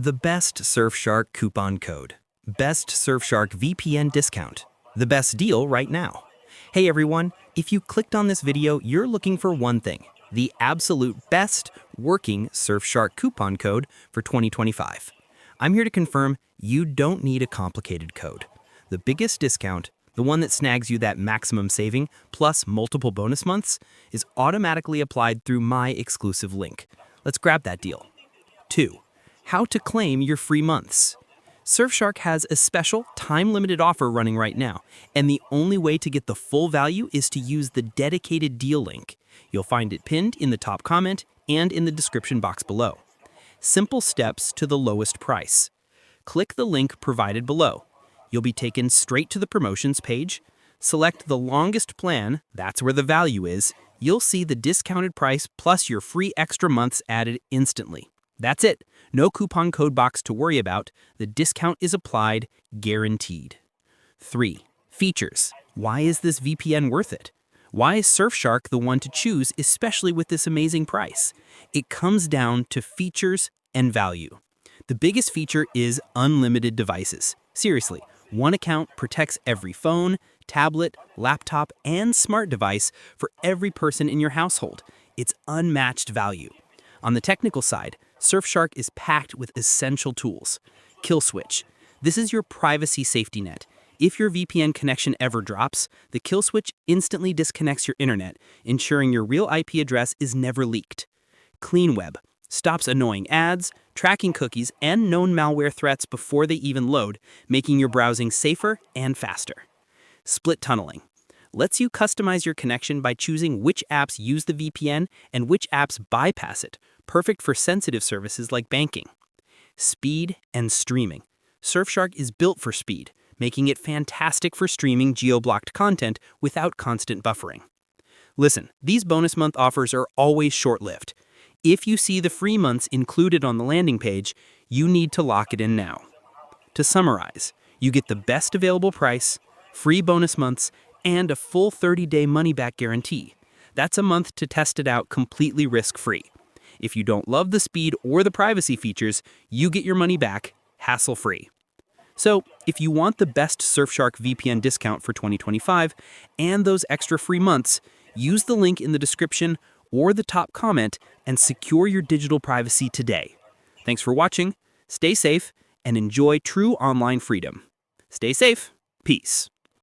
The best Surfshark coupon code. Best Surfshark VPN discount. The best deal right now. Hey everyone, if you clicked on this video, you're looking for one thing: the absolute best working Surfshark coupon code for 2025. I'm here to confirm you don't need a complicated code. The biggest discount, the one that snags you that maximum saving plus multiple bonus months, is automatically applied through my exclusive link. Let's grab that deal. 2. How to claim your free months. Surfshark has a special time-limited offer running right now, and the only way to get the full value is to use the dedicated deal link. You'll find it pinned in the top comment and in the description box below. Simple steps to the lowest price. Click the link provided below. You'll be taken straight to the promotions page. Select the longest plan, that's where the value is. You'll see the discounted price plus your free extra months added instantly. That's it. No coupon code box to worry about. The discount is applied, guaranteed. 3. Features. Why is this VPN worth it? Why is Surfshark the one to choose, especially with this amazing price? It comes down to features and value. The biggest feature is unlimited devices. Seriously, one account protects every phone, tablet, laptop, and smart device for every person in your household. It's unmatched value. On the technical side, Surfshark is packed with essential tools. Kill switch. This is your privacy safety net. If your VPN connection ever drops, the kill switch instantly disconnects your internet, ensuring your real IP address is never leaked. CleanWeb stops annoying ads, tracking cookies, and known malware threats before they even load, making your browsing safer and faster. Split tunneling lets you customize your connection by choosing which apps use the VPN and which apps bypass it, perfect for sensitive services like banking. Speed and streaming. Surfshark is built for speed, making it fantastic for streaming geo-blocked content without constant buffering. Listen, these bonus month offers are always short-lived. If you see the free months included on the landing page, you need to lock it in now. To summarize, you get the best available price, free bonus months, and a full 30-day money-back guarantee. That's a month to test it out completely risk-free. If you don't love the speed or the privacy features, you get your money back, hassle-free. So, if you want the best Surfshark VPN discount for 2025 and those extra free months, use the link in the description or the top comment and secure your digital privacy today. Thanks for watching, stay safe, and enjoy true online freedom. Stay safe. Peace.